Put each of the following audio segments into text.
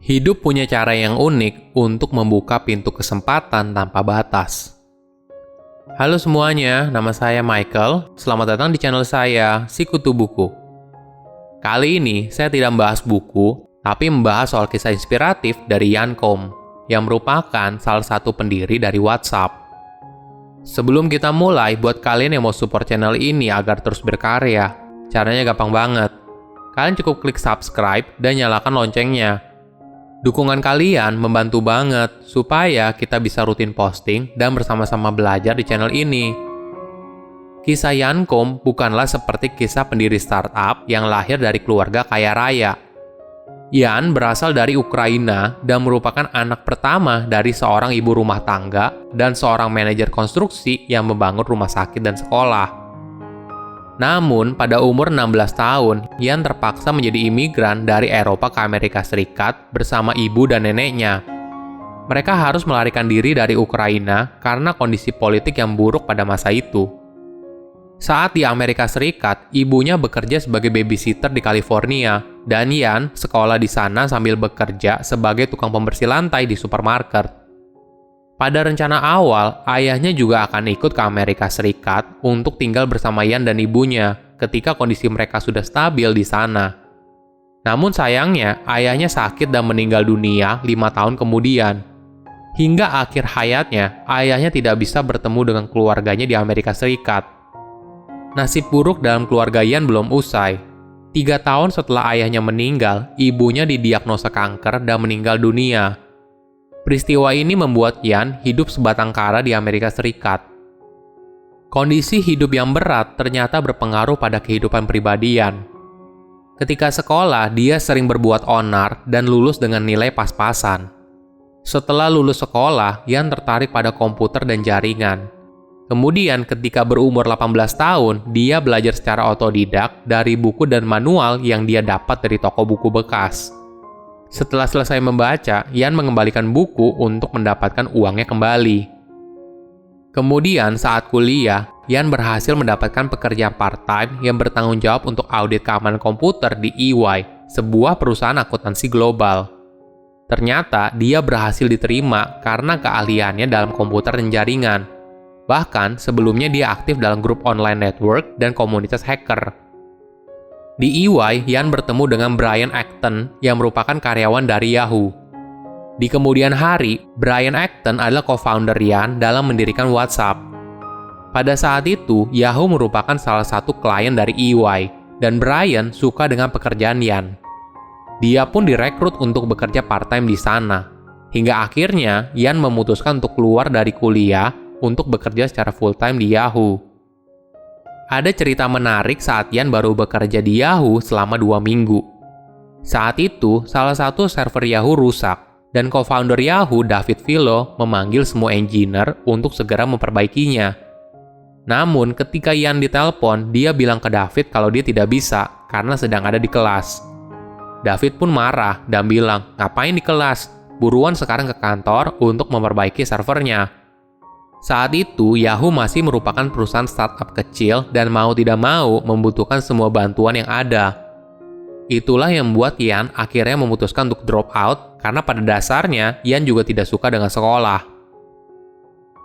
Hidup punya cara yang unik untuk membuka pintu kesempatan tanpa batas. Halo semuanya, nama saya Michael. Selamat datang di channel saya, Sikutu Buku. Kali ini saya tidak membahas buku, tapi membahas soal kisah inspiratif dari Ian Combe, yang merupakan salah satu pendiri dari WhatsApp. Sebelum kita mulai, buat kalian yang mau support channel ini agar terus berkarya, caranya gampang banget. Kalian cukup klik subscribe dan nyalakan loncengnya. Dukungan kalian membantu banget supaya kita bisa rutin posting dan bersama-sama belajar di channel ini. Kisah Ian Combe bukanlah seperti kisah pendiri startup yang lahir dari keluarga kaya raya. Ian berasal dari Ukraina dan merupakan anak pertama dari seorang ibu rumah tangga dan seorang manajer konstruksi yang membangun rumah sakit dan sekolah. Namun, pada umur 16 tahun, Ian terpaksa menjadi imigran dari Eropa ke Amerika Serikat bersama ibu dan neneknya. Mereka harus melarikan diri dari Ukraina karena kondisi politik yang buruk pada masa itu. Saat di Amerika Serikat, ibunya bekerja sebagai babysitter di California, dan Ian sekolah di sana sambil bekerja sebagai tukang pembersih lantai di supermarket. Pada rencana awal, ayahnya juga akan ikut ke Amerika Serikat untuk tinggal bersama Ian dan ibunya ketika kondisi mereka sudah stabil di sana. Namun sayangnya, ayahnya sakit dan meninggal dunia 5 tahun kemudian. Hingga akhir hayatnya, ayahnya tidak bisa bertemu dengan keluarganya di Amerika Serikat. Nasib buruk dalam keluarga Ian belum usai. 3 tahun setelah ayahnya meninggal, ibunya didiagnosa kanker dan meninggal dunia. Peristiwa ini membuat Ian hidup sebatang kara di Amerika Serikat. Kondisi hidup yang berat ternyata berpengaruh pada kehidupan pribadi Ian. Ketika sekolah, dia sering berbuat onar dan lulus dengan nilai pas-pasan. Setelah lulus sekolah, Ian tertarik pada komputer dan jaringan. Kemudian ketika berumur 18 tahun, dia belajar secara otodidak dari buku dan manual yang dia dapat dari toko buku bekas. Setelah selesai membaca, Ian mengembalikan buku untuk mendapatkan uangnya kembali. Kemudian saat kuliah, Ian berhasil mendapatkan pekerjaan part-time yang bertanggung jawab untuk audit keamanan komputer di EY, sebuah perusahaan akuntansi global. Ternyata dia berhasil diterima karena keahliannya dalam komputer dan jaringan. Bahkan sebelumnya dia aktif dalam grup online network dan komunitas hacker. Di EY, Ian bertemu dengan Brian Acton yang merupakan karyawan dari Yahoo. Di kemudian hari, Brian Acton adalah co-founder Ian dalam mendirikan WhatsApp. Pada saat itu, Yahoo merupakan salah satu klien dari EY, dan Brian suka dengan pekerjaan Ian. Dia pun direkrut untuk bekerja part-time di sana. Hingga akhirnya, Ian memutuskan untuk keluar dari kuliah untuk bekerja secara full-time di Yahoo. Ada cerita menarik saat Ian baru bekerja di Yahoo selama 2 minggu. Saat itu, salah satu server Yahoo rusak, dan co-founder Yahoo, David Vilo, memanggil semua engineer untuk segera memperbaikinya. Namun, ketika Ian ditelepon, dia bilang ke David kalau dia tidak bisa karena sedang ada di kelas. David pun marah dan bilang, "Ngapain di kelas? Buruan sekarang ke kantor untuk memperbaiki servernya." Saat itu, Yahoo masih merupakan perusahaan startup kecil dan mau tidak mau membutuhkan semua bantuan yang ada. Itulah yang membuat Ian akhirnya memutuskan untuk drop out karena pada dasarnya Ian juga tidak suka dengan sekolah.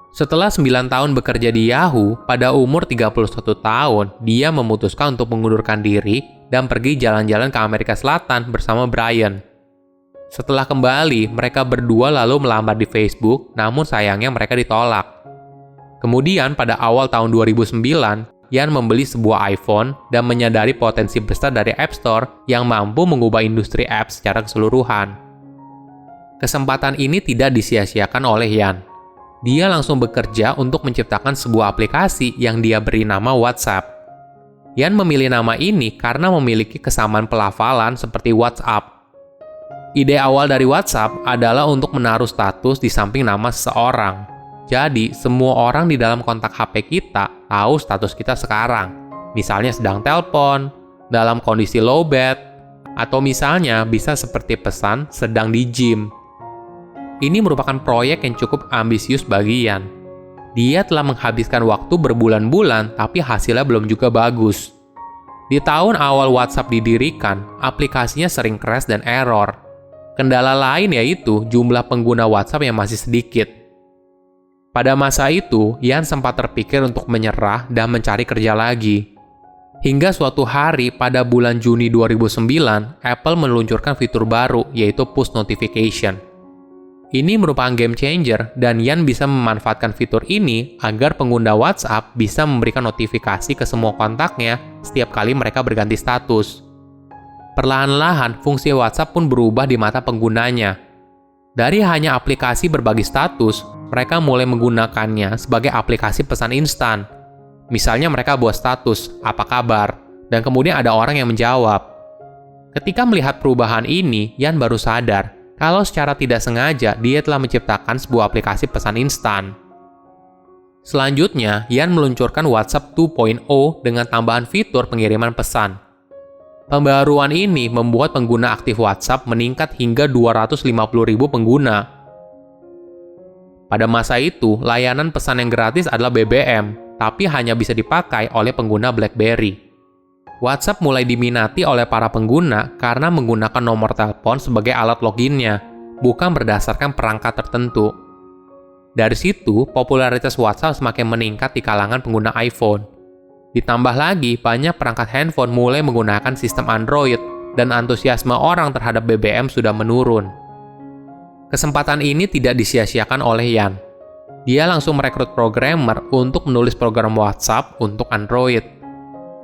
Setelah 9 tahun bekerja di Yahoo, pada umur 31 tahun, dia memutuskan untuk mengundurkan diri dan pergi jalan-jalan ke Amerika Selatan bersama Brian. Setelah kembali, mereka berdua lalu melamar di Facebook, namun sayangnya mereka ditolak. Kemudian pada awal tahun 2009, Ian membeli sebuah iPhone dan menyadari potensi besar dari App Store yang mampu mengubah industri apps secara keseluruhan. Kesempatan ini tidak disia-siakan oleh Ian. Dia langsung bekerja untuk menciptakan sebuah aplikasi yang dia beri nama WhatsApp. Ian memilih nama ini karena memiliki kesamaan pelafalan seperti WhatsApp. Ide awal dari WhatsApp adalah untuk menaruh status di samping nama seseorang. Jadi, semua orang di dalam kontak HP kita tahu status kita sekarang. Misalnya sedang telepon, dalam kondisi lowbat, atau misalnya bisa seperti pesan sedang di gym. Ini merupakan proyek yang cukup ambisius bagi Ian. Dia telah menghabiskan waktu berbulan-bulan, tapi hasilnya belum juga bagus. Di tahun awal WhatsApp didirikan, aplikasinya sering crash dan error. Kendala lain yaitu jumlah pengguna WhatsApp yang masih sedikit. Pada masa itu, Yan sempat terpikir untuk menyerah dan mencari kerja lagi. Hingga suatu hari pada bulan Juni 2009, Apple meluncurkan fitur baru yaitu push notification. Ini merupakan game changer dan Yan bisa memanfaatkan fitur ini agar pengguna WhatsApp bisa memberikan notifikasi ke semua kontaknya setiap kali mereka berganti status. Perlahan-lahan, fungsi WhatsApp pun berubah di mata penggunanya. Dari hanya aplikasi berbagi status, mereka mulai menggunakannya sebagai aplikasi pesan instan. Misalnya mereka buat status, apa kabar, dan kemudian ada orang yang menjawab. Ketika melihat perubahan ini, Yan baru sadar kalau secara tidak sengaja dia telah menciptakan sebuah aplikasi pesan instan. Selanjutnya, Yan meluncurkan WhatsApp 2.0 dengan tambahan fitur pengiriman pesan. Pembaruan ini membuat pengguna aktif WhatsApp meningkat hingga 250.000 pengguna. Pada masa itu, layanan pesan yang gratis adalah BBM, tapi hanya bisa dipakai oleh pengguna BlackBerry. WhatsApp mulai diminati oleh para pengguna karena menggunakan nomor telepon sebagai alat loginnya, bukan berdasarkan perangkat tertentu. Dari situ, popularitas WhatsApp semakin meningkat di kalangan pengguna iPhone. Ditambah lagi, banyak perangkat handphone mulai menggunakan sistem Android, dan antusiasme orang terhadap BBM sudah menurun. Kesempatan ini tidak disia-siakan oleh Yan. Dia langsung merekrut programmer untuk menulis program WhatsApp untuk Android.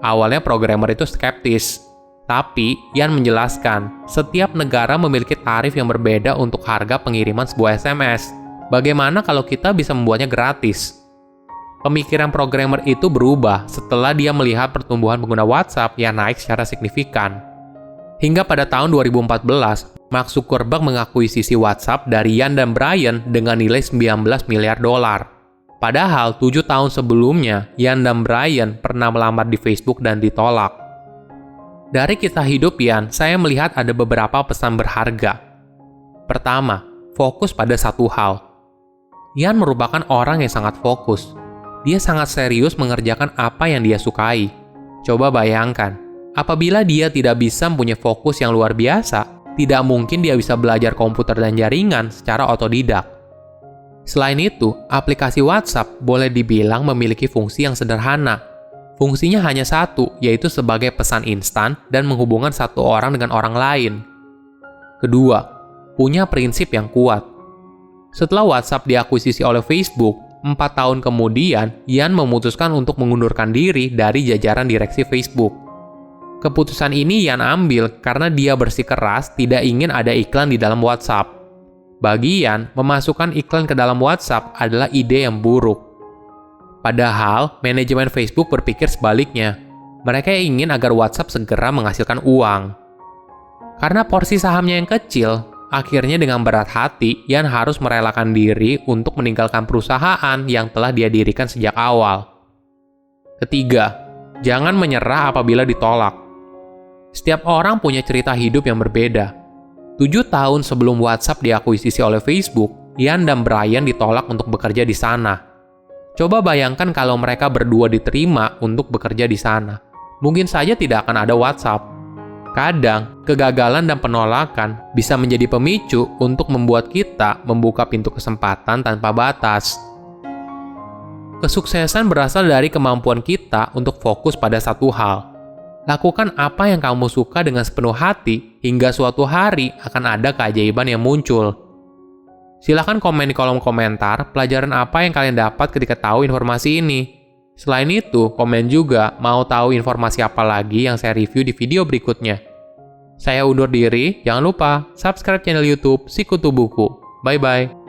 Awalnya programmer itu skeptis, tapi Yan menjelaskan, setiap negara memiliki tarif yang berbeda untuk harga pengiriman sebuah SMS. Bagaimana kalau kita bisa membuatnya gratis? Pemikiran programmer itu berubah setelah dia melihat pertumbuhan pengguna WhatsApp yang naik secara signifikan. Hingga pada tahun 2014, Mark Zuckerberg mengakuisisi WhatsApp dari Yan dan Brian dengan nilai $19 miliar. Padahal 7 tahun sebelumnya, Yan dan Brian pernah melamar di Facebook dan ditolak. Dari kisah hidup Yan, saya melihat ada beberapa pesan berharga. Pertama, fokus pada satu hal. Yan merupakan orang yang sangat fokus. Dia sangat serius mengerjakan apa yang dia sukai. Coba bayangkan, apabila dia tidak bisa mempunyai fokus yang luar biasa, tidak mungkin dia bisa belajar komputer dan jaringan secara otodidak. Selain itu, aplikasi WhatsApp boleh dibilang memiliki fungsi yang sederhana. Fungsinya hanya satu, yaitu sebagai pesan instan dan menghubungkan satu orang dengan orang lain. Kedua, punya prinsip yang kuat. Setelah WhatsApp diakuisisi oleh Facebook, 4 tahun kemudian, Yan memutuskan untuk mengundurkan diri dari jajaran direksi Facebook. Keputusan ini Yan ambil karena dia bersikeras tidak ingin ada iklan di dalam WhatsApp. Bagi Yan, memasukkan iklan ke dalam WhatsApp adalah ide yang buruk. Padahal, manajemen Facebook berpikir sebaliknya. Mereka ingin agar WhatsApp segera menghasilkan uang. Karena porsi sahamnya yang kecil, akhirnya dengan berat hati, Yan harus merelakan diri untuk meninggalkan perusahaan yang telah dia dirikan sejak awal. Ketiga, jangan menyerah apabila ditolak. Setiap orang punya cerita hidup yang berbeda. 7 tahun sebelum WhatsApp diakuisisi oleh Facebook, Yan dan Brian ditolak untuk bekerja di sana. Coba bayangkan kalau mereka berdua diterima untuk bekerja di sana. Mungkin saja tidak akan ada WhatsApp. Kadang, kegagalan dan penolakan bisa menjadi pemicu untuk membuat kita membuka pintu kesempatan tanpa batas. Kesuksesan berasal dari kemampuan kita untuk fokus pada satu hal. Lakukan apa yang kamu suka dengan sepenuh hati, hingga suatu hari akan ada keajaiban yang muncul. Silahkan komen di kolom komentar pelajaran apa yang kalian dapat ketika tahu informasi ini. Selain itu, komen juga mau tahu informasi apa lagi yang saya review di video berikutnya. Saya undur diri, jangan lupa subscribe channel YouTube Sikutu Buku. Bye-bye.